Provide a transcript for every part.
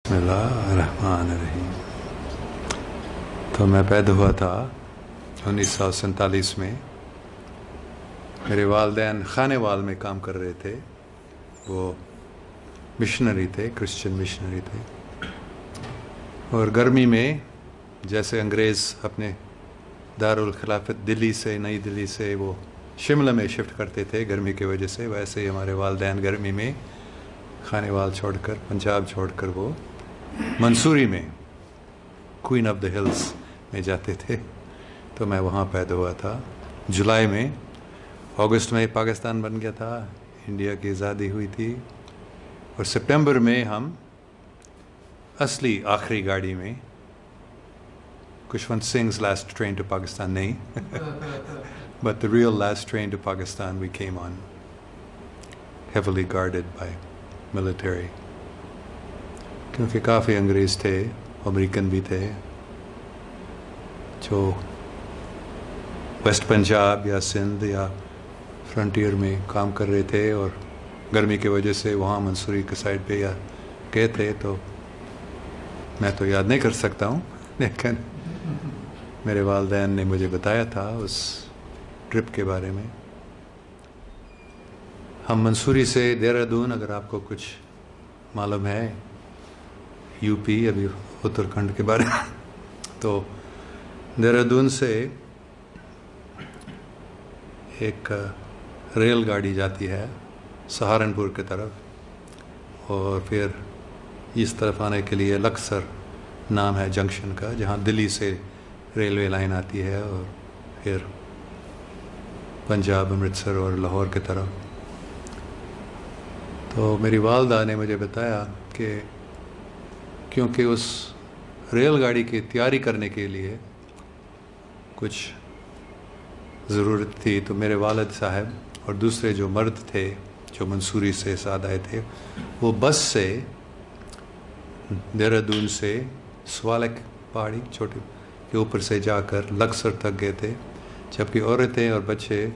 بسم اللہ الرحمن الرحیم. تو میں پیدا ہوا تھا 1947 میں. میرے والدین خانے وال میں کام کر رہے تھے. وہ مشنری تھے، کرسچن مشنری تھے. اور گرمی میں جیسے انگریز اپنے دارالخلافت دلی سے، نئی دلی سے وہ شملہ میں شفٹ کرتے تھے گرمی کی وجہ سے، ویسے ہی ہمارے والدین گرمی میں خانے وال چھوڑ کر، پنجاب چھوڑ کر وہ منصوری میں کوئین آف دا ہلز میں جاتے تھے. تو میں وہاں پیدا ہوا تھا. جولائی میں، اگست میں پاکستان بن گیا تھا، انڈیا کی آزادی ہوئی تھی. اور سپٹمبر میں ہم اصلی آخری گاڑی میں، کشونت سنگھ's last train to Pakistan نہیں but the real last train to Pakistan we came on, heavily guarded by military. کیونکہ کافی انگریز تھے، امریکن بھی تھے، جو ویسٹ پنجاب یا سندھ یا فرنٹیئر میں کام کر رہے تھے اور گرمی کی وجہ سے وہاں منصوری کے سائڈ پہ یا گئے تھے. تو میں تو یاد نہیں کر سکتا ہوں، لیکن میرے والدین نے مجھے بتایا تھا اس ٹرپ کے بارے میں. ہم منصوری سے دہرادون، اگر آپ کو کچھ معلوم ہے یو پی، ابھی اتراکھنڈ کے بارے میں، تو دہرادون سے ایک ریل گاڑی جاتی ہے سہارنپور کی طرف، اور پھر اس طرف آنے کے لیے لکسر نام ہے جنکشن کا، جہاں دلی سے ریلوے لائن آتی ہے، اور پھر پنجاب، امرتسر اور لاہور کی طرف. تو میری والدہ نے مجھے بتایا کہ کیونکہ اس ریل گاڑی کی تیاری کرنے کے لیے کچھ ضرورت تھی، تو میرے والد صاحب اور دوسرے جو مرد تھے جو منصوری سے ساتھ آئے تھے، وہ بس سے دہرادون سے سوالک پہاڑی چھوٹی کے اوپر سے جا کر لکسر تک گئے تھے، جبکہ عورتیں اور بچے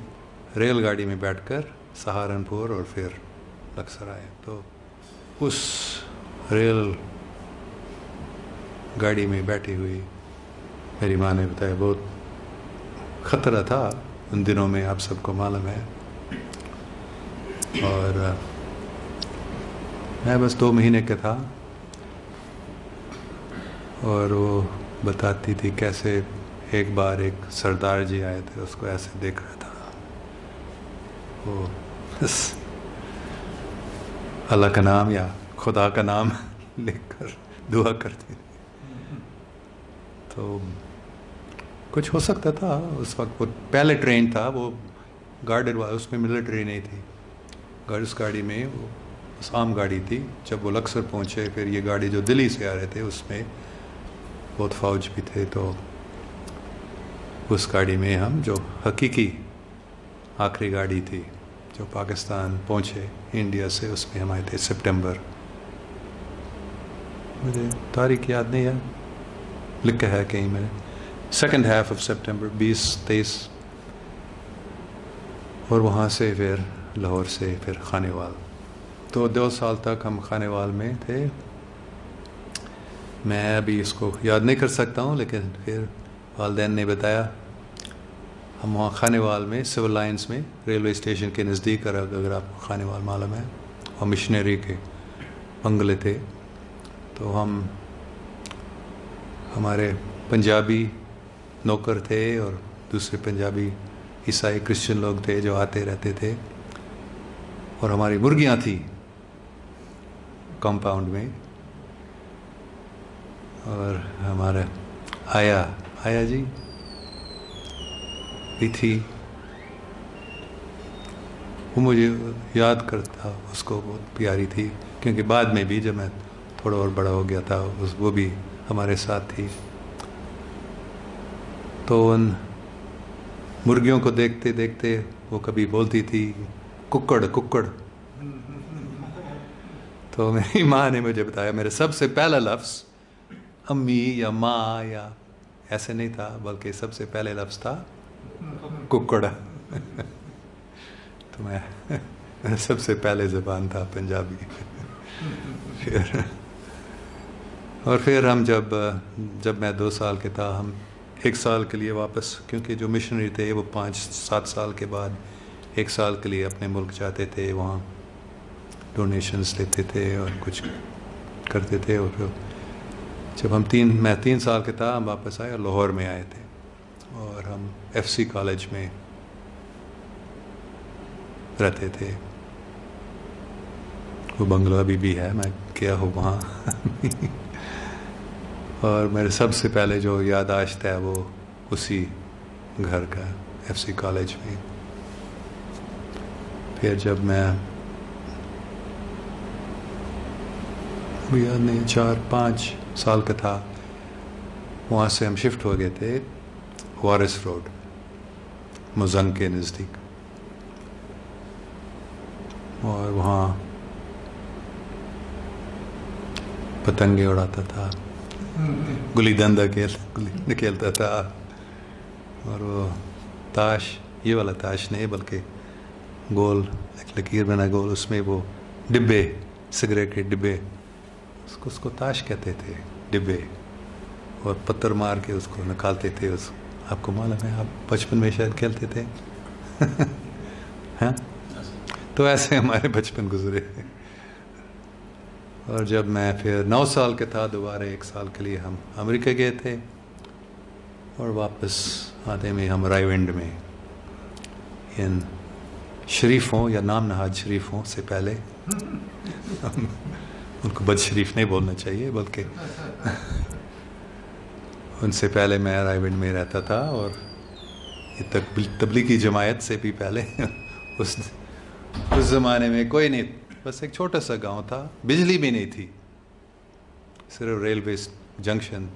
ریل گاڑی میں بیٹھ کر سہارنپور اور پھر لکسر آئے. تو اس ریل گاڑی میں بیٹھی ہوئی میری ماں نے بتایا بہت خطرہ تھا ان دنوں میں، آپ سب کو معلوم ہے. اور میں بس 2 مہینے کا تھا، اور وہ بتاتی تھی کیسے ایک بار ایک سردار جی آئے تھے، اس کو ایسے دیکھ رہا تھا، وہ بس اللہ کا نام یا خدا کا نام لکھ کر دعا کرتی تھی. تو کچھ ہو سکتا تھا اس وقت. وہ پہلے ٹرین تھا، وہ گارڈڈ، اس میں ملٹری نہیں تھی. اس گاڑی میں وہ بس عام گاڑی تھی. جب وہ لکسر پہنچے، پھر یہ گاڑی جو دلی سے آ رہے تھے، اس میں بہت فوج بھی تھے. تو اس گاڑی میں ہم، جو حقیقی آخری گاڑی تھی جو پاکستان پہنچے انڈیا سے، اس میں ہم آئے تھے سپٹمبر. مجھے تاریخ یاد نہیں ہے، لکھا ہے کہیں میں، سیکنڈ ہاف آف سپٹمبر، 20-23. اور وہاں سے پھر لاہور سے پھر خانے وال. تو 2 سال تک ہم خانے وال میں تھے. میں ابھی اس کو یاد نہیں کر سکتا ہوں، لیکن پھر والدین نے بتایا ہم وہاں خانے وال میں سول لائنس میں ریلوے اسٹیشن کے نزدیک، اگر آپ کو خانے وال معلوم ہے، اور مشنری کے بنگلے تھے. تو ہمارے پنجابی نوکر تھے اور دوسرے پنجابی عیسائی کرسچن لوگ تھے جو آتے رہتے تھے. اور ہماری مرغیاں تھیں کمپاؤنڈ میں. اور ہمارا آیا جی بھی تھی. وہ مجھے یاد کرتا، اس کو بہت پیاری تھی، کیونکہ بعد میں بھی جب میں تھوڑا اور بڑا ہو گیا تھا، وہ بھی ہمارے ساتھ تھی. تو ان مرغیوں کو دیکھتے دیکھتے وہ کبھی بولتی تھی ککڑ ککڑ. تو میری ماں نے مجھے بتایا میرا سب سے پہلا لفظ امی یا ماں یا ایسے نہیں تھا، بلکہ سب سے پہلے لفظ تھا ککڑ. تو میں سب سے پہلے زبان تھا پنجابی. پھر اور پھر ہم جب میں 2 سال کے تھا، ہم 1 سال کے لیے واپس، کیونکہ جو مشنری تھے وہ 5-7 سال کے بعد 1 سال کے لیے اپنے ملک جاتے تھے، وہاں ڈونیشنز لیتے تھے اور کچھ کرتے تھے. اور پھر جب میں 3 سال کے تھا، ہم واپس آئے اور لاہور میں آئے تھے، اور ہم FC کالج میں رہتے تھے. وہ بنگلہ ابھی بھی ہے، میں گیا ہوں وہاں. اور میرے سب سے پہلے جو یادداشت ہے وہ اسی گھر کا، FC کالج میں. پھر جب میں یاد نہیں 4-5 سال کا تھا، وہاں سے ہم شفٹ ہو گئے تھے وارث روڈ، مزنگ کے نزدیک. اور وہاں پتنگیں اڑاتا تھا، گلی ڈنڈا کھیلتا تھا. اور وہ تاش، یہ والا تاش نہیں بلکہ گول، ایک لکیر بنا گول، اس میں وہ ڈبے، سگریٹ کے ڈبے، اس کو تاش کہتے تھے، ڈبے. اور پتھر مار کے اس کو نکالتے تھے. آپ کو معلوم ہے، آپ بچپن میں شاید کھیلتے تھے. ہاں، تو ایسے ہمارے بچپن گزرے. اور جب میں پھر 9 سال کا تھا، دوبارہ 1 سال کے لیے ہم امریکہ گئے تھے. اور واپس آتے میں ہم رائے ونڈ میں ان شریفوں یا نام نہاد شریفوں سے پہلے، ان کو بد شریف نہیں بولنا چاہیے بلکہ ان سے پہلے میں رائے ونڈ میں رہتا تھا. اور یہ تبلیغی جماعت سے بھی پہلے اس زمانے میں کوئی نہیں، بس ایک چھوٹا سا گاؤں تھا، بجلی بھی نہیں تھی، صرف ریلوے جنکشن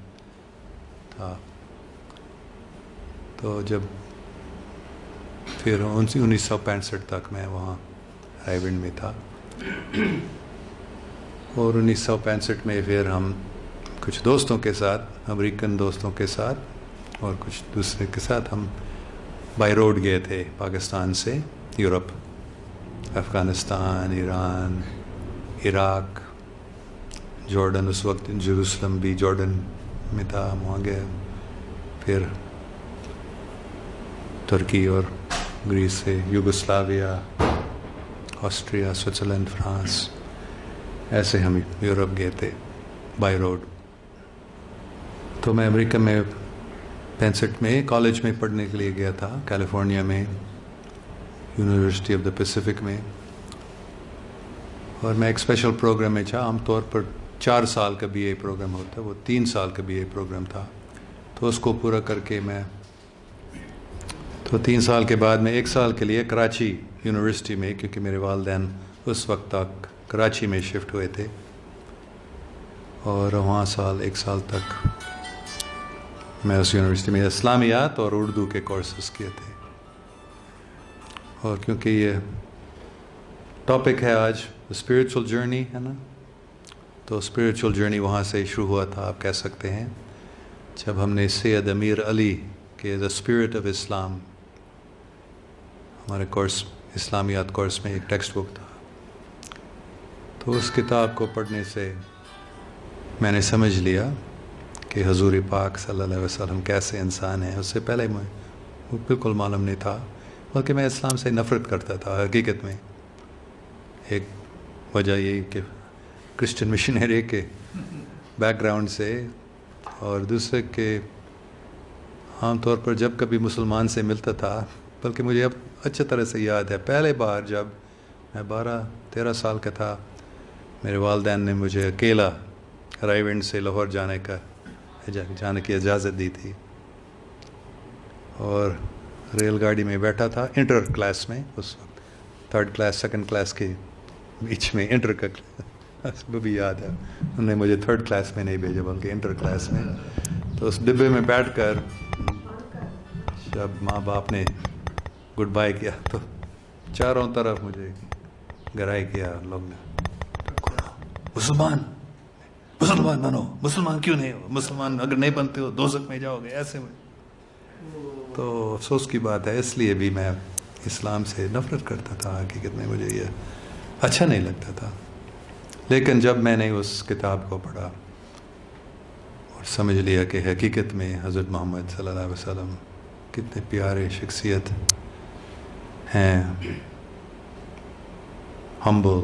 تھا. تو جب پھر 1965 تک میں وہاں رائے ونڈ میں تھا. اور 1965 میں پھر ہم کچھ دوستوں کے ساتھ، امریکن دوستوں کے ساتھ اور کچھ دوسرے کے ساتھ، ہم بائی روڈ گئے تھے پاکستان سے یورپ، افغانستان، ایران، عراق، جارڈن. اس وقت جیروسلم بھی جارڈن میں تھا، وہاں گئے. پھر ترکی اور گریس سے یوگوسلاویا، آسٹریا، سوئٹزرلینڈ، فرانس، ایسے ہم یورپ گئے تھے بائی روڈ. تو میں امریکہ میں 65 میں کالج میں پڑھنے کے لیے گیا تھا، کیلیفورنیا میں، یونیورسٹی آف دا پیسیفک میں. اور میں ایک اسپیشل پروگرام میں تھا. عام طور پر 4 سال کا BA پروگرام ہوتا ہے، وہ 3 سال کا BA پروگرام تھا. تو اس کو پورا کر کے میں، تو 3 سال کے بعد میں 1 سال کے لیے کراچی یونیورسٹی میں، کیونکہ میرے والدین اس وقت تک کراچی میں شفٹ ہوئے تھے، اور وہاں 1 سال تک میں اس یونیورسٹی میں اسلامیات اور اردو کے کورسز کیے تھے. اور کیونکہ یہ ٹاپک ہے آج اسپریچول جرنی ہے نا، تو اسپریچول جرنی وہاں سے شروع ہوا تھا، آپ کہہ سکتے ہیں، جب ہم نے سید امیر علی کے دا اسپرٹ آف اسلام، ہمارے کورس اسلامیات کورس میں ایک ٹیکسٹ بک تھا. تو اس کتاب کو پڑھنے سے میں نے سمجھ لیا کہ حضور پاک صلی اللہ علیہ وسلم کیسے انسان ہیں. اس سے پہلے مجھے بالکل معلوم نہیں تھا، بلکہ میں اسلام سے نفرت کرتا تھا حقیقت میں. ایک وجہ یہی کہ کرسچن مشنری کے بیک گراؤنڈ سے، اور دوسرے کہ عام طور پر جب کبھی مسلمان سے ملتا تھا، بلکہ مجھے اب اچھا طرح سے یاد ہے، پہلے بار جب میں 12-13 سال کا تھا، میرے والدین نے مجھے اکیلا رائے ونڈ سے لاہور جانے کی اجازت دی تھی. اور ریل گاڑی میں بیٹھا تھا، انٹر کلاس میں، اس وقت 3rd کلاس 2nd کلاس کے بیچ میں انٹر کا کلاس، وہ بھی یاد ہے. انہوں نے مجھے 3rd کلاس میں نہیں بھیجا بلکہ انٹر کلاس میں. تو اس ڈبے میں بیٹھ کر جب ماں باپ نے گڈ بائی کیا تو چاروں طرف مجھے گرائی کیا لوگ نے، مسلمان بنو، مسلمان کیوں نہیں ہو، مسلمان اگر نہیں بنتے ہو دوزخ میں جاؤ گے، ایسے میں. تو افسوس کی بات ہے، اس لیے بھی میں اسلام سے نفرت کرتا تھا. حقیقت میں مجھے یہ اچھا نہیں لگتا تھا. لیکن جب میں نے اس کتاب کو پڑھا سمجھ لیا کہ حقیقت میں حضرت محمد صلی اللہ علیہ وسلم کتنے پیارے شخصیت ہیں، ہمبل،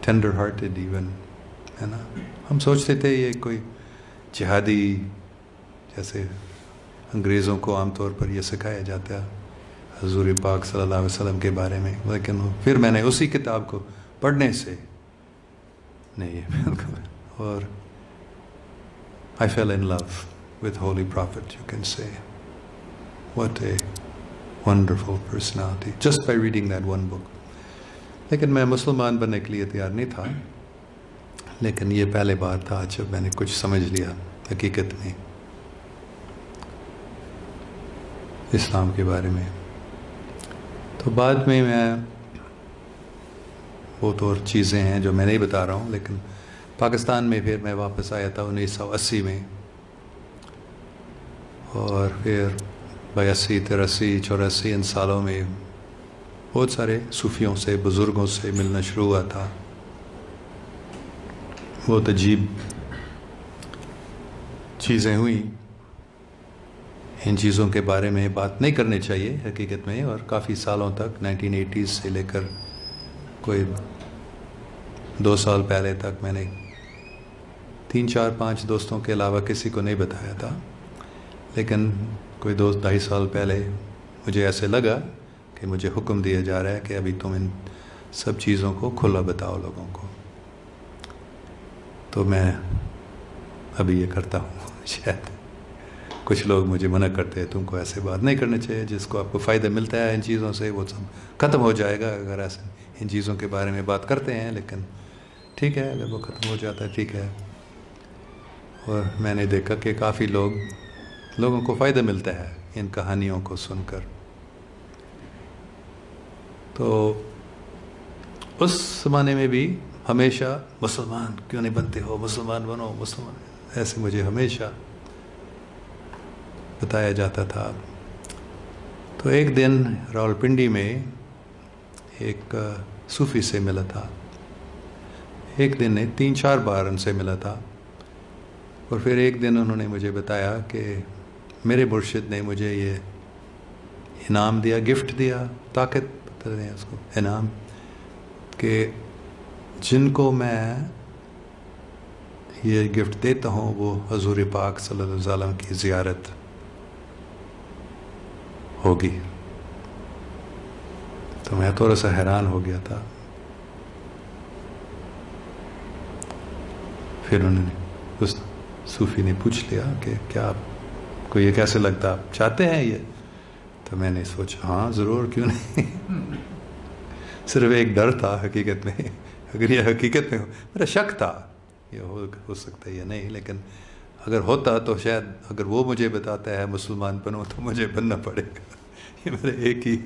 ٹینڈر ہارٹیڈ ایون، ہے نا. ہم سوچتے تھے یہ کوئی جہادی، جیسے انگریزوں کو عام طور پر یہ سکھایا جاتا ہے حضور پاک صلی اللہ علیہ وسلم کے بارے میں، لیکن پھر میں نے اسی کتاب کو پڑھنے سے نہیں بالکل، اور I fell in love with Holy Prophet, you can say. What a wonderful personality, just by reading that one book. لیکن میں مسلمان بننے کے لیے تیار نہیں تھا، لیکن یہ پہلے بار تھا جب میں نے کچھ سمجھ لیا حقیقت میں اسلام کے بارے میں. تو بعد میں بہت اور چیزیں ہیں جو میں نہیں بتا رہا ہوں، لیکن پاکستان میں پھر میں واپس آیا تھا 1980 میں، اور پھر 82، 83، 84 ان سالوں میں بہت سارے صوفیوں سے، بزرگوں سے ملنا شروع ہوا تھا. بہت عجیب چیزیں ہوئیں. ان چیزوں کے بارے میں بات نہیں کرنی چاہیے حقیقت میں، اور کافی سالوں تک 1980s سے لے کر کوئی 2 سال پہلے تک میں نے 3، 4، 5 دوستوں کے علاوہ کسی کو نہیں بتایا تھا. لیکن کوئی 2، 2.5 سال پہلے مجھے ایسے لگا کہ مجھے حکم دیا جا رہا ہے کہ ابھی تم ان سب چیزوں کو کھلا بتاؤ لوگوں کو. تو میں ابھی یہ کرتا ہوں. شاید کچھ لوگ مجھے منع کرتے ہیں تم کو ایسے بات نہیں کرنا چاہیے، جس کو آپ کو فائدہ ملتا ہے ان چیزوں سے وہ سب ختم ہو جائے گا اگر ایسے ان چیزوں کے بارے میں بات کرتے ہیں. لیکن ٹھیک ہے، اگر وہ ختم ہو جاتا ہے ٹھیک ہے. اور میں نے دیکھا کہ کافی لوگوں کو فائدہ ملتا ہے ان کہانیوں کو سن کر. تو اس زمانے میں بھی ہمیشہ مسلمان کیوں نہیں بنتے ہو، مسلمان بنو، مسلمان، ایسے مجھے ہمیشہ بتایا جاتا تھا. تو ایک دن راولپنڈی میں ایک صوفی سے ملا تھا. ایک دن نہیں، 3، 4 بار ان سے ملا تھا. اور پھر ایک دن انہوں نے مجھے بتایا کہ میرے مرشد نے مجھے یہ انعام دیا، گفٹ دیا، طاقت پتہ نہیں اس کو، انعام، کہ جن کو میں یہ گفٹ دیتا ہوں وہ حضور پاک صلی اللہ علیہ وسلم کی زیارت ہوگی. تو میں تھوڑا سا حیران ہو گیا تھا. پھر انہوں نے، اس صوفی نے پوچھ لیا کہ کیا آپ کو یہ کیسے لگتا، آپ چاہتے ہیں یہ؟ تو میں نے سوچا ہاں ضرور، کیوں نہیں. صرف ایک ڈر تھا حقیقت میں، اگر یہ حقیقت میں میرا شک تھا یہ ہو سکتا ہے یا نہیں، لیکن اگر ہوتا تو شاید اگر وہ مجھے بتاتا ہے مسلمان بنو تو مجھے بننا پڑے گا. یہ میرا ایک ہی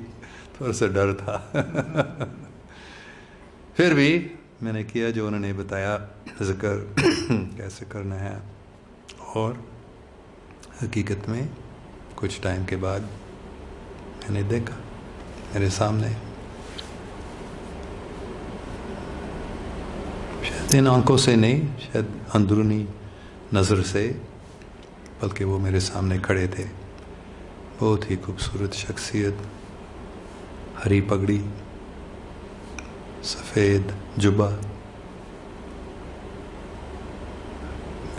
تھوڑا سا ڈر تھا. پھر بھی میں نے کیا جو انہوں نے بتایا، ذکر کیسے کرنا ہے. اور حقیقت میں کچھ ٹائم کے بعد میں نے دیکھا میرے سامنے، شاید ان آنکھوں سے نہیں، شاید اندرونی نظر سے، بلکہ وہ میرے سامنے کھڑے تھے. بہت ہی خوبصورت شخصیت، ہری پگڑی، سفید جبہ،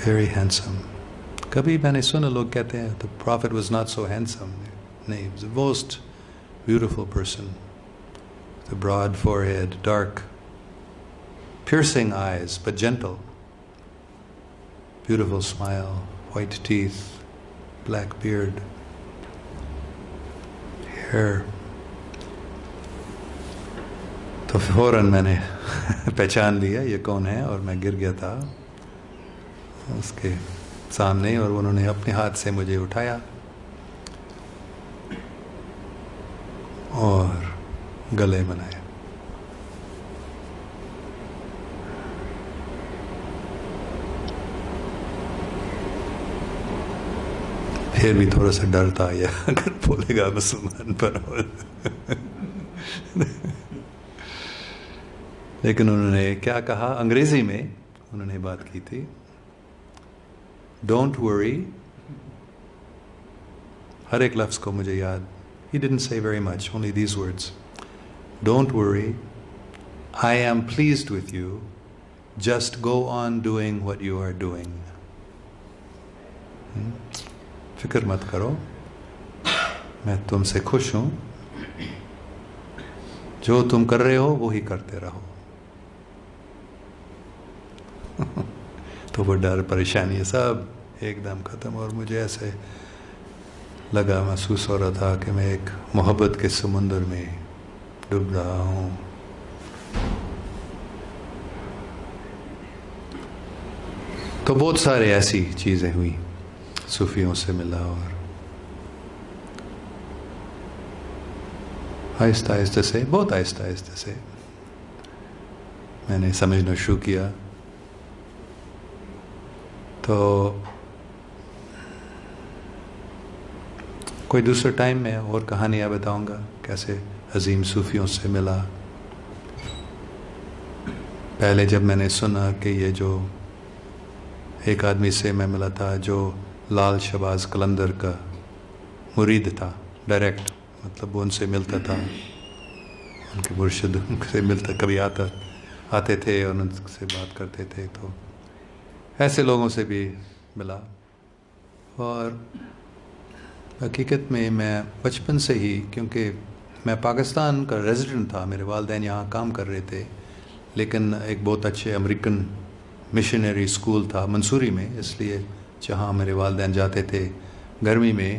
ویری ہینڈسم. کبھی میں نے سنا لوگ کہتے ہیں the prophet was not so handsome. نہیں, he was the most beautiful person. The broad forehead, dark, piercing eyes, but gentle. Beautiful smile, white teeth, black beard, hair. تو فوراً میں نے پہچان لیا یہ کون ہے، اور میں گر گیا تھا اس کے سامنے، اور انہوں نے اپنے ہاتھ سے مجھے اٹھایا اور گلے ملایا. پھر بھی تھوڑا سا ڈر تھا، یہ اگر بولے گا مسلمان پر. لیکن انہوں نے کیا کہا، انگریزی میں انہوں نے بات کی تھی Don't worry. ہر ایک لفظ کو مجھے یاد. He didn't say very much, only these words. Don't worry. I am pleased with you. Just go on doing what you are doing. فکر مت کرو, میں تم سے خوش ہوں. جو تم کر رہے ہو وہی کرتے رہو. تو وہ ڈر پریشانی سب ایک دم ختم, اور مجھے ایسے لگا, محسوس ہو رہا تھا کہ میں ایک محبت کے سمندر میں ڈوب رہا ہوں. تو بہت سارے ایسی چیزیں ہوئی, صوفیوں سے ملا, اور آہستہ آہستہ سے, بہت آہستہ آہستہ سے میں نے سمجھنا شروع کیا. تو کوئی دوسرے ٹائم میں اور کہانیاں بتاؤں گا کیسے عظیم صوفیوں سے ملا. پہلے جب میں نے سنا کہ یہ جو ایک آدمی سے میں ملا تھا جو لال شہباز قلندر کا مرید تھا, ڈائریکٹ, مطلب وہ ان سے ملتا تھا, ان کے مرشد سے ملتا, کبھی آتے تھے اور ان سے بات کرتے تھے. تو ایسے لوگوں سے بھی ملا. اور حقیقت میں بچپن سے ہی, کیونکہ میں پاکستان کا ریزیڈنٹ تھا, میرے والدین یہاں کام کر رہے تھے, لیکن ایک بہت اچھے امریکن مشنری اسکول تھا منصوری میں, اس لیے جہاں میرے والدین جاتے تھے گرمی میں,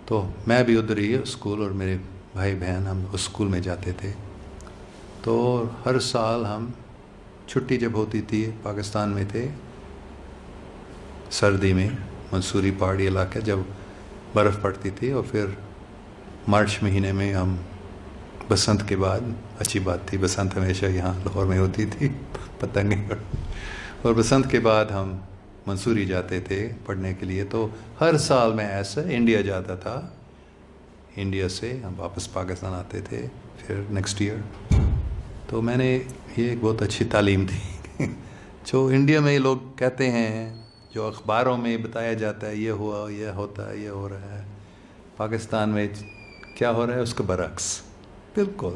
تو میں بھی ادھر ہی اسکول, اور میرے بھائی بہن ہم اس اسکول میں جاتے تھے. تو ہر سال ہم چھٹی جب ہوتی تھی, پاکستان میں تھے سردی میں, منصوری پہاڑی علاقہ, جب برف پڑتی تھی, اور پھر مارچ مہینے میں ہم بسنت کے بعد, اچھی بات تھی, بسنت ہمیشہ یہاں لاہور میں ہوتی تھی, پتنگیں, اور بسنت کے بعد ہم منصوری جاتے تھے پڑھنے کے لیے. تو ہر سال میں ایسا انڈیا جاتا تھا, انڈیا سے ہم واپس پاکستان آتے تھے پھر نیکسٹ ایئر. تو میں نے, یہ ایک بہت اچھی تعلیم تھی جو انڈیا میں لوگ کہتے ہیں, جو اخباروں میں بتایا جاتا ہے, یہ ہوا, یہ ہوتا ہے, یہ ہو رہا ہے, پاکستان میں کیا ہو رہا ہے اس کے برعکس بالکل.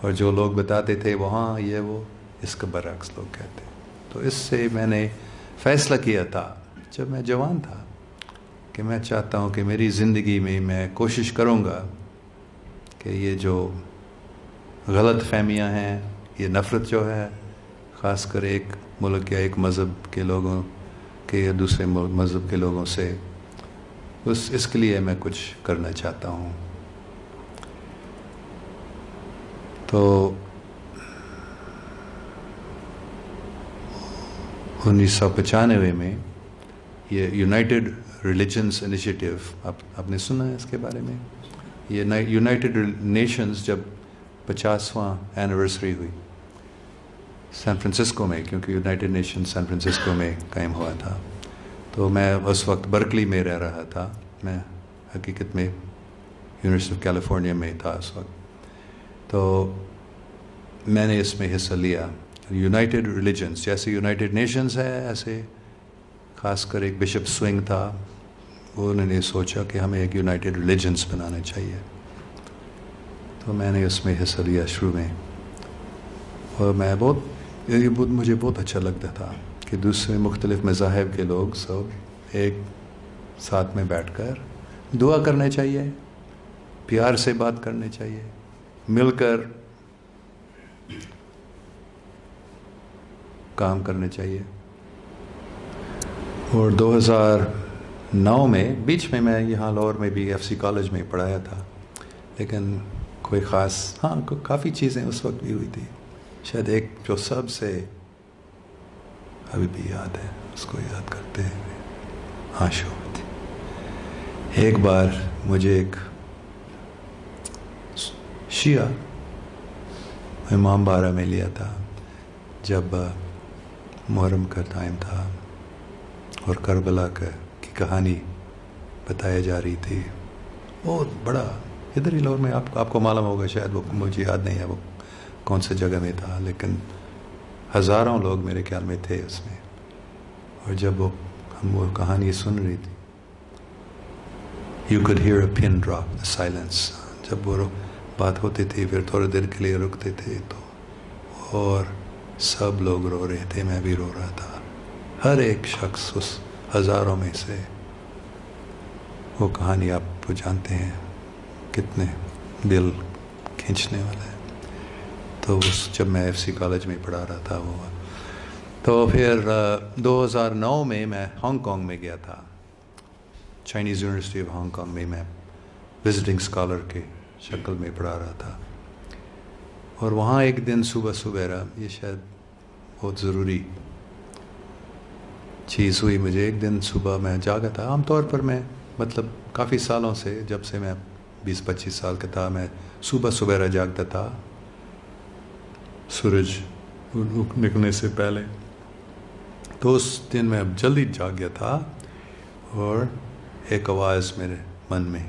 اور جو لوگ بتاتے تھے وہاں یہ وہ, اس کے برعکس لوگ کہتے. تو اس سے میں نے فیصلہ کیا تھا جب میں جوان تھا کہ میں چاہتا ہوں کہ میری زندگی میں میں کوشش کروں گا کہ یہ جو غلط فہمیاں ہیں, یہ نفرت جو ہے, خاص کر ایک ملک یا ایک مذہب کے لوگوں کے یا دوسرے مذہب کے لوگوں سے, اس کے لیے میں کچھ کرنا چاہتا ہوں. تو 1995 میں یہ یونائٹڈ ریلیجنس انیشیٹو, آپ نے سنا ہے اس کے بارے میں؟ یہ یونائٹڈ نیشنز جب 50واں اینیورسری ہوئی سان فرانسسکو میں, کیونکہ یونائٹڈ نیشن سان فرانسسکو میں قائم ہوا تھا. تو میں اس وقت برکلی میں رہ رہا تھا, میں حقیقت میں یونیورسٹی آف کیلیفورنیا میں تھا اس وقت. تو میں نے اس میں حصہ لیا. یونائٹڈ ریلیجنس جیسے یونائٹڈ نیشنز ہے, ایسے خاص کر ایک بشپ سوئنگ تھا, وہ انہوں نے سوچا کہ ہمیں ایک یونائٹڈ ریلیجنس بنانا چاہیے. تو میں نے اس میں حصہ لیا شروع میں, اور میں مجھے بہت اچھا لگتا تھا کہ دوسرے مختلف مذاہب کے لوگ سب ایک ساتھ میں بیٹھ کر دعا کرنا چاہیے, پیار سے بات کرنے چاہیے, مل کر کام کرنے چاہیے. اور 2009 میں بیچ میں یہاں لاہور میں بھی ایف سی کالج میں پڑھایا تھا, لیکن کوئی خاص, کافی چیزیں اس وقت بھی ہوئی تھی. شاید ایک جو سب سے ابھی بھی یاد ہے, اس کو یاد کرتے ہیں, شوبت. ایک بار مجھے ایک شیعہ امام بارہ میں لیا تھا جب محرم کا ٹائم تھا, اور کربلا کی کہانی بتایا جا رہی تھی. بہت بڑا, ادھر ہی لاہور میں, آپ کو معلوم ہوگا شاید, وہ مجھے یاد نہیں ہے وہ کون سے جگہ میں تھا, لیکن ہزاروں لوگ میرے خیال میں تھے اس میں. اور جب ہم وہ کہانی سن رہی تھی، you could hear a pin drop, the silence. جب وہ بات ہوتی تھی پھر تھوڑی دیر کے لیے رکتے تھے تو اور سب لوگ رو رہے تھے، میں بھی رو رہا تھا. ہر ایک شخص اس ہزاروں میں سے. وہ کہانی آپ جانتے ہیں کتنے دل کھینچنے والا ہے. تو جب میں ایف سی کالج میں پڑھا رہا تھا وہ، تو پھر 2009 میں ہانگ کانگ میں گیا تھا. Chinese university of Hong Kong میں وزٹنگ اسکالر کے شکل میں پڑھا رہا تھا. اور وہاں ایک دن صبح صبح یہ شاید بہت ضروری چیز ہوئی مجھے. ایک دن صبح میں جاگا تھا. عام طور پر میں مطلب کافی سالوں سے، جب سے میں 20-25 سال کا تھا، میں صبح صبح جاگتا تھا سورج نکلنے سے پہلے. تو اس دن میں جلدی جاگ گیا تھا اور ایک آواز میرے من میں،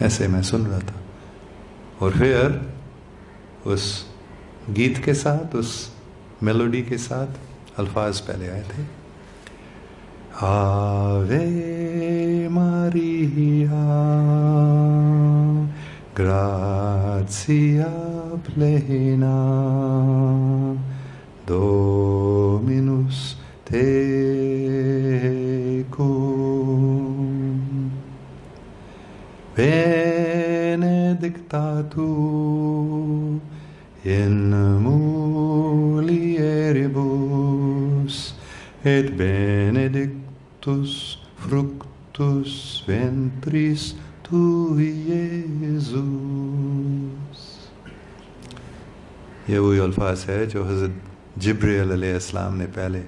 ایسے میں سن رہا تھا. اور پھر اس گیت کے ساتھ، اس میلوڈی کے ساتھ الفاظ پہلے آئے تھے، آوے ماریا گرازیا پلینا دومینوس tecum benedicta tu in mulieribus et benedictus fructus ventris tui, Iesus. یہ وہی الفاظ ہے جو حضرت جبریل علیہ السلام نے پہلے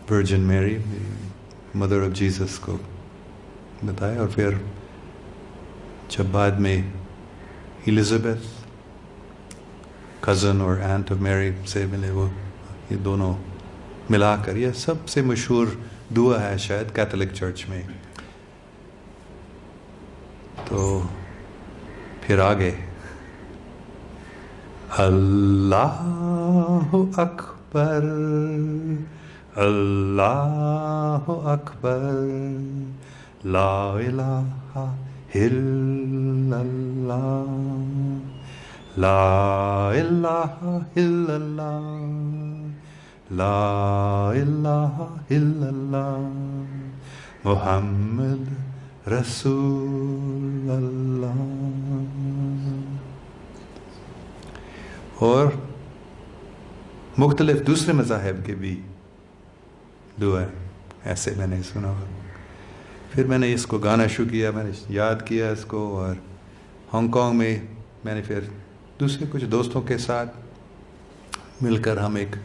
ورجن میری مدر آف جیسس کو بتایا، اور پھر جب بعد میں الزبیتھ کزن اور اینٹ آف میری سے ملے، وہ یہ دونوں ملا کر یہ سب سے مشہور دعا ہے شاید کیتھولک چرچ میں. تو پھر آگے اللہ اکبر اللہ اکبر لا الہ الا اللہ لا الہ الا اللہ لا الہ الا اللہ محمد رسول اللہ. اور مختلف دوسرے مذاہب کے بھی دعا ایسے میں نے سنا. پھر میں نے اس کو گانا شروع کیا، میں نے یاد کیا اس کو، اور ہانگ کانگ میں میں نے پھر دوسرے کچھ دوستوں کے ساتھ مل کر ہم ایک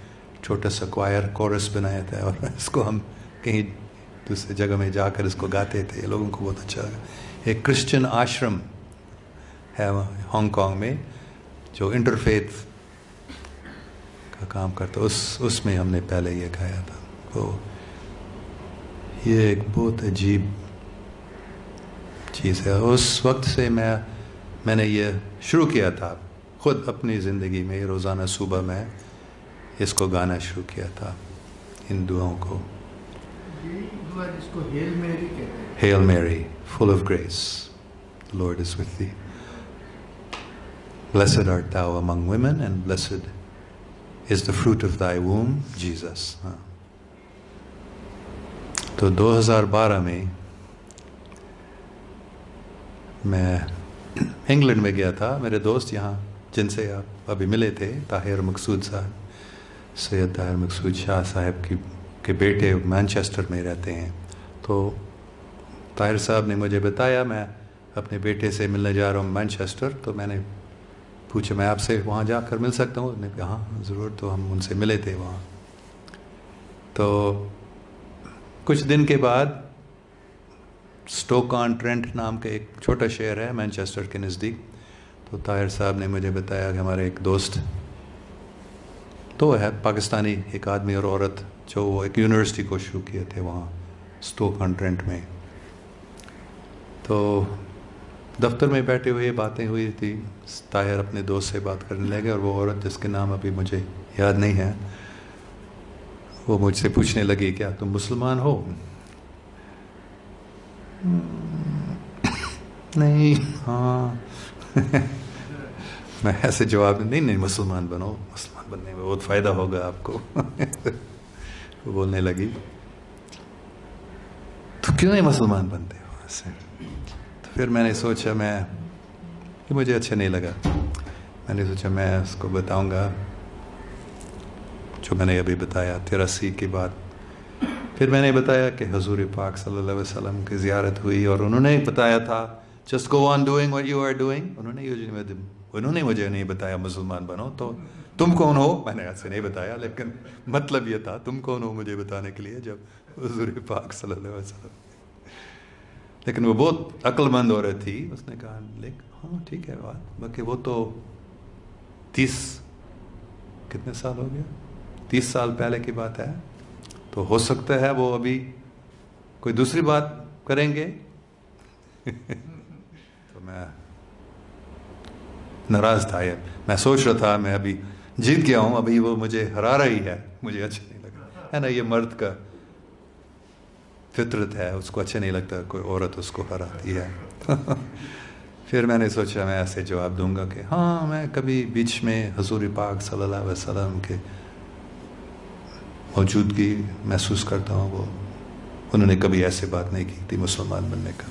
چھوٹا سا کوائر کورس بنایا تھا، اور اس کو ہم کہیں دوسرے جگہ میں جا کر اس کو گاتے تھے. لوگوں کو بہت اچھا لگا. ایک کرسچن آشرم ہے ہانگ کانگ میں جو انٹرفیتھ کا کام کرتا، اس میں ہم نے پہلے یہ گایا تھا. تو یہ ایک بہت عجیب چیز ہے. اس وقت سے میں نے یہ شروع کیا تھا خود اپنی زندگی میں، روزانہ صبح میں اس کو گانا شروع کیا تھا، ان دعاؤں کو. جس کو ہیل میری کہتے ہیں. Hail Mary, full of grace, the Lord is with thee. Blessed art thou among women, and blessed is the fruit of thy womb, Jesus. تو 2012 میں میں انگلینڈ میں گیا تھا. میرے دوست یہاں جن سے آپ ابھی ملے تھے، طاہر مقصود صاحب، سید طاہر مقصود شاہ صاحب کے بیٹے مانچسٹر میں رہتے ہیں. تو طاہر صاحب نے مجھے بتایا میں اپنے بیٹے سے ملنے جا رہا ہوں مانچسٹر. تو میں نے پوچھا میں آپ سے وہاں جا کر مل سکتا ہوں؟ انہوں نے کہا ہاں ضرور. تو ہم ان سے ملے تھے وہاں. تو کچھ دن کے بعد اسٹوک آن ٹرینٹ نام کا ایک چھوٹا شہر ہے مانچسٹر کے نزدیک. تو طاہر صاحب نے مجھے بتایا کہ ہمارے ایک تو ہے پاکستانی ایک آدمی اور عورت جو وہ ایک یونیورسٹی کو شروع کیے تھے وہاں اسٹوک آن ٹرینٹ میں. تو دفتر میں بیٹھے ہوئے باتیں ہوئی تھی. طاہر اپنے دوست سے بات کرنے لگے اور وہ عورت جس کے نام ابھی مجھے یاد نہیں ہے وہ مجھ سے پوچھنے لگی کیا تم مسلمان ہو؟ نہیں. ہاں. میں ایسے جواب نہیں مسلمان بنو، مسلمان بننے میں بہت فائدہ ہوگا آپ کو. وہ بولنے لگی تو کیوں نہیں مسلمان بنتے ہو ایسے؟ تو پھر میں نے سوچا کہ مجھے اچھا نہیں لگا. میں نے سوچا میں اس کو بتاؤں گا جو میں نے ابھی بتایا 83 کے بعد. پھر میں نے بتایا کہ حضور پاک صلی اللہ علیہ وسلم کی زیارت ہوئی اور انہوں نے بتایا تھا just go on doing what you are doing. انہوں نے مجھے نہیں بتایا مسلمان بنو. تو تم کون ہو؟ میں نے ایسے نہیں بتایا، لیکن مطلب یہ تھا تم کون ہو مجھے بتانے کے لیے جب حضور پاک صلی اللہ علیہ وسلم. لیکن وہ بہت عقل مند عورت تھی. اس نے کہا ہاں ٹھیک ہے بات، باقی وہ تو 30 کتنے سال ہو گیا، 30 سال پہلے کی بات ہے. تو ہو سکتا ہے وہ ابھی کوئی دوسری بات کریں گے. تو میں ناراض تھا. میں سوچ رہا تھا میں ابھی جیت گیا ہوں، ابھی وہ مجھے ہرا رہی ہے. مجھے اچھا نہیں لگا، ہے نا، یہ مرد کا فطرت ہے، اس کو اچھا نہیں لگتا کوئی عورت اس کو ہراتی ہے. پھر میں نے سوچا میں ایسے جواب دوں گا کہ ہاں میں کبھی بیچ میں حضور پاک صلی اللہ علیہ وسلم کے موجودگی محسوس کرتا ہوں. وہ انہوں نے کبھی ایسے بات نہیں کی تھی مسلمان بننے کا.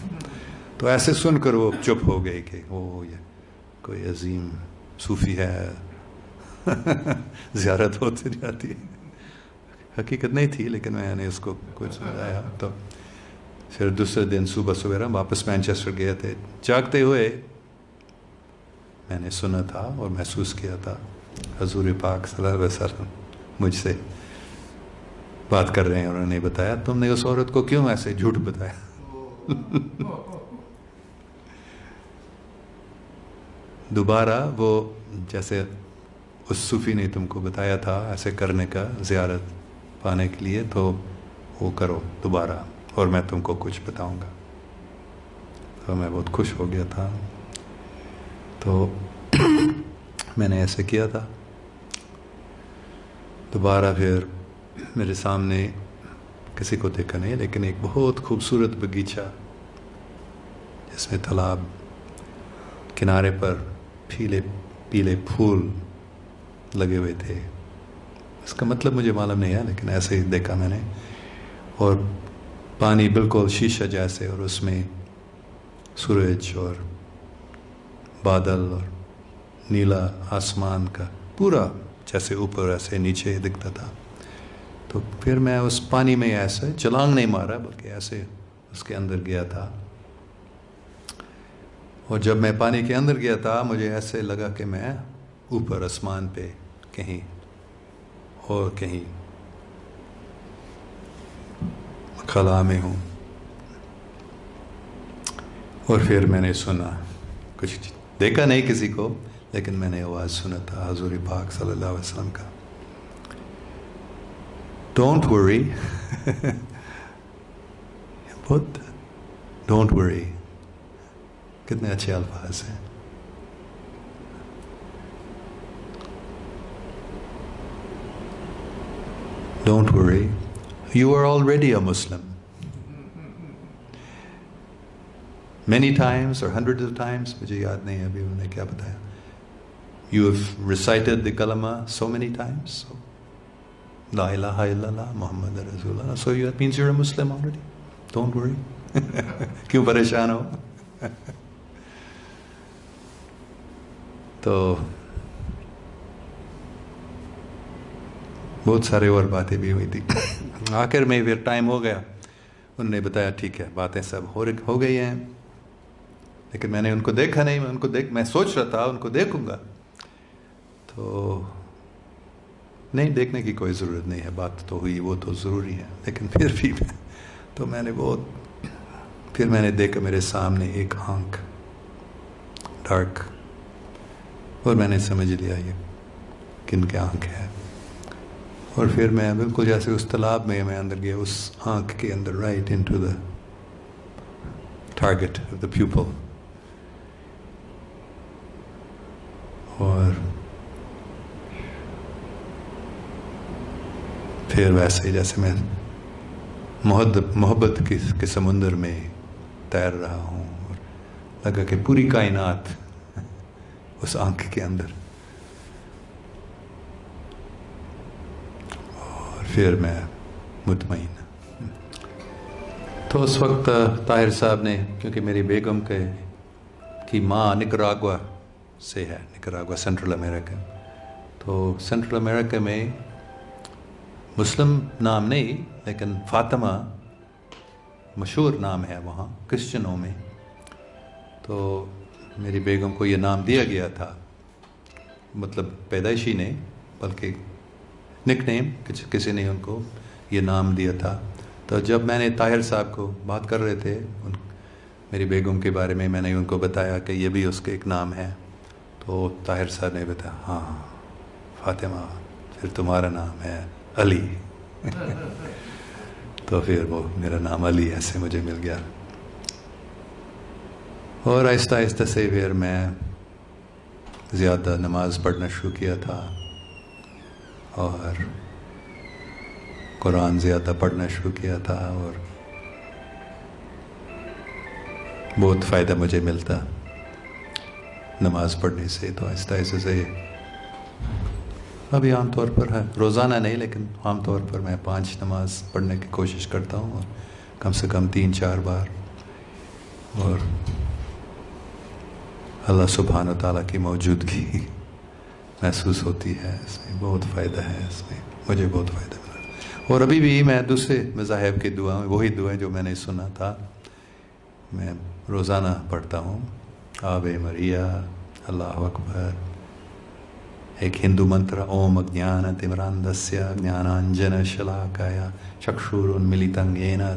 تو ایسے سن کر وہ چپ ہو گئی کہ وہ یہ کوئی عظیم صوفی ہے. زیارت ہوتی جاتی ہے. حقیقت نہیں تھی، لیکن میں نے اس کو کچھ سمجھایا. تو پھر دوسرے دن صبح سویرا واپس مینچسٹر گئے تھے. جاگتے ہوئے میں نے سنا تھا اور محسوس کیا تھا حضور پاک صلی اللہ علیہ وسلم مجھ سے بات کر رہے ہیں. انہوں نے بتایا تم نے اس عورت کو کیوں ایسے جھوٹ بتایا. دوبارہ وہ جیسے اس صوفی نے تم کو بتایا تھا ایسے کرنے کا زیارت پانے کے لیے، تو وہ کرو دوبارہ اور میں تم کو کچھ بتاؤں گا. تو میں بہت خوش ہو گیا تھا. تو میں نے ایسے کیا تھا. دوبارہ پھر میرے سامنے کسی کو دیکھا نہیں، لیکن ایک بہت خوبصورت باغیچہ جس میں تالاب، کنارے پر پیلے پیلے پھول لگے ہوئے تھے. اس کا مطلب مجھے معلوم نہیں ہے، لیکن ایسے ہی دیکھا میں نے. اور پانی بالکل شیشہ جیسے، اور اس میں سورج اور بادل اور نیلا آسمان کا پورا جیسے اوپر ایسے نیچے دکھتا تھا. تو پھر میں اس پانی میں ایسے چھلانگ نہیں مارا بلکہ ایسے اس کے اندر گیا تھا. اور جب میں پانی کے اندر گیا تھا مجھے ایسے لگا کہ میں اوپر آسمان پہ کہیں اور کہیں خلا میں ہوں. اور پھر میں نے سنا، کچھ دیکھا نہیں کسی کو، لیکن میں نے آواز سنا تھا حضور پاک صلی اللہ علیہ وسلم کا. Don't worry. بہت ڈونٹ ورری، کتنے اچھے الفاظ ہیں. Don't worry, you are already a Muslim. Many times اور ہنڈریڈ آف ٹائمس، مجھے یاد نہیں ہے ابھی انہوں نے کیا بتایا. یو ہیو ریسائٹڈ دی کلمہ سو مینی ٹائمس، لا الہ الا اللہ محمد رسول اللہ، so that means you are a Muslim already. Don't worry. کیوں پریشان ہو؟ تو بہت سارے اور باتیں بھی ہوئی تھی. آخر میں پھر ٹائم ہو گیا. انہوں نے بتایا ٹھیک ہے باتیں سب ہو گئی ہیں، لیکن میں نے ان کو دیکھا نہیں. میں سوچ رہا تھا ان کو دیکھوں گا. تو نہیں، دیکھنے کی کوئی ضرورت نہیں ہے. بات تو ہوئی، وہ تو ضروری ہے، لیکن پھر بھی تو میں نے پھر میں نے دیکھا میرے سامنے ایک آنکھ ڈارک، اور میں نے سمجھ لیا یہ کن کی آنکھ ہے. اور پھر میں بالکل جیسے اس تالاب میں اندر گیا، اس آنکھ کے اندر، right into the target of the pupil. اور پھر ویسے ہی جیسے میں محبت کے سمندر میں تیر رہا ہوں، اور لگا کہ پوری کائنات اس آنکھ کے اندر. اور پھر میں مطمئن. تو اس وقت طاہر صاحب نے، کیونکہ میری بیگم کی ماں نکراگوا سے ہے، نکراگوا سینٹرل امریکہ، تو سینٹرل امریکہ میں مسلم نام نہیں لیکن فاطمہ مشہور نام ہے وہاں کرسچنوں میں. تو میری بیگم کو یہ نام دیا گیا تھا، مطلب پیدائشی نہیں بلکہ نک نیم، کسی نے ان کو یہ نام دیا تھا. تو جب میں نے طاہر صاحب کو بات کر رہے تھے میری بیگم کے بارے میں نے ان کو بتایا کہ یہ بھی اس کے ایک نام ہے. تو طاہر صاحب نے بتایا ہاں فاطمہ، پھر تمہارا نام ہے علی. تو پھر وہ میرا نام علی ایسے مجھے مل گیا. اور آہستہ آہستہ سے پھر میں زیادہ نماز پڑھنا شروع کیا تھا، اور قرآن زیادہ پڑھنا شروع کیا تھا، اور بہت فائدہ مجھے ملتا نماز پڑھنے سے. تو آہستہ آہستہ سے ابھی عام طور پر ہے، روزانہ نہیں لیکن عام طور پر میں 5 نماز پڑھنے کی کوشش کرتا ہوں، اور کم سے کم 3-4 بار. اور اللہ سبحانہ و تعالیٰ کی موجودگی محسوس ہوتی ہے، اس میں بہت فائدہ ہے، اس میں مجھے بہت فائدہ ملا. اور ابھی بھی میں دوسرے مذاہب کی دعائیں، وہی دعائیں جو میں نے سنا تھا، میں روزانہ پڑھتا ہوں. آوے مریا، اللہ اکبر. ایک ہندو منتر اوم اجنان تمراندسیا جنانجن شلاکایا چکشورونمیلتং یین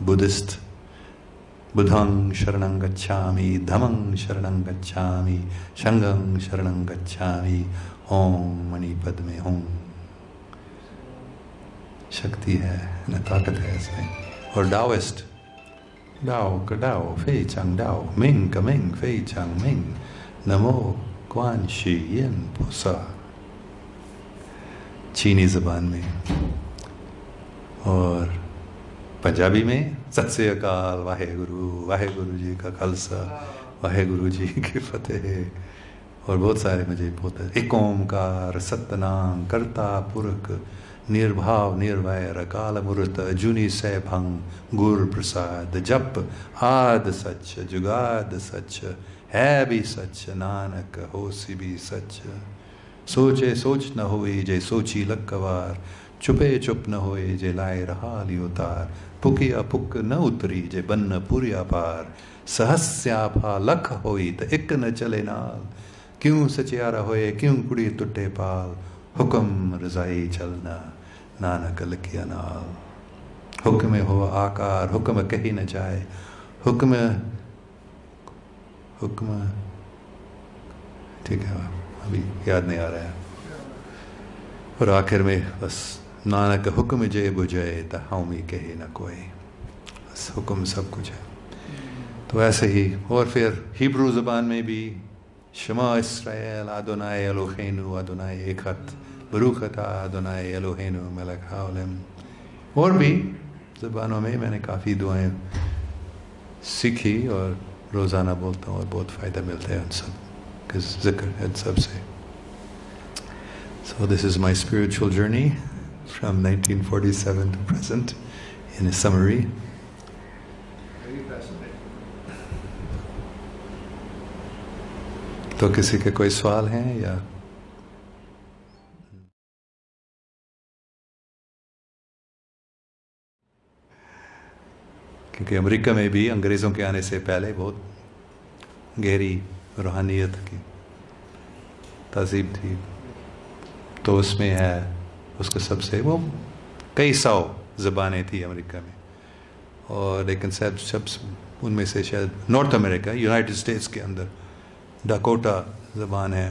بدھسٹ بدھං شرණං گچھامی، دھمං شرණං گچھامی، سنඝං شرණං گچھامی. اوم منی پدمے اوم. شکتی ہے، طاقت ہے اس میں. اور ڈاوسٹ ڈاؤ کڈاؤ فی چنگ ڈاؤ منگ کمنگ فی چنگ منگ نمو کوان شی ین پوسا، چینی زبان میں. اور پنجابی میں ست سری اکال، واہے گرو جی کا خالصہ، واہے گرو جی کی فتح. اور بہت سارے مجھے بہت ایک اومکار ستنام کرتا پورک نربھاو نرویر اکال مورت جونی سے بھنگ گر پرساد. جپ آد سچ جگاد سچ، ہے بھی سچ نانک ہوسی بھی سچ. سوچے سوچ نہ ہوئی جے سوچی لکوار، چھپے چپ نہ ہوئے جے لائے رہا لی اتار. پکیا پک نہ اتری جے بن پوریا پار، سہسیا پھا لکھ ہوئی تو ایک نہ چلے نال. کیوں سچیارا ہوئے کیوں کڑی ٹوٹے پال، حکم رضائی چلنا نانک لکھیا نال. حکم ہو آکار حکم کہی نہ جائے، حکم ٹھیک ہے ابھی یاد نہیں آ رہا ہے. اور آخر میں بس نانک حکم جے بجھے تا ہمی کہے نہ کوئی، بس حکم سب کچھ ہے. تو ایسے ہی. اور پھر ہیبرو زبان میں بھی شما اسرائیل ادونائی الوہینو ادونائی ایکت، بروخ اتہ ادونائی الوہینو ملک ہاولم. اور بھی زبانوں میں میں نے کافی دعائیں سیکھی اور روزانہ بولتا ہوں، اور بہت فائدہ ملتا ہے ان سب کے ذکر ان سب سے. So this is my spiritual journey from 1947 to present in a summary. Very fascinating. تو کسی کے کوئی سوال ہیں یا؟ کیونکہ امریکہ میں بھی انگریزوں کے آنے سے پہلے بہت گہری روحانیت کی تہذیب تھی. تو اس میں ہے اس کا سب سے وہ کئی 100 زبانیں تھیں امریکہ میں. اور لیکن سب ان میں سے شاید نارتھ امریکہ یونائٹڈ اسٹیٹس کے اندر ڈاکوٹا زبان ہے،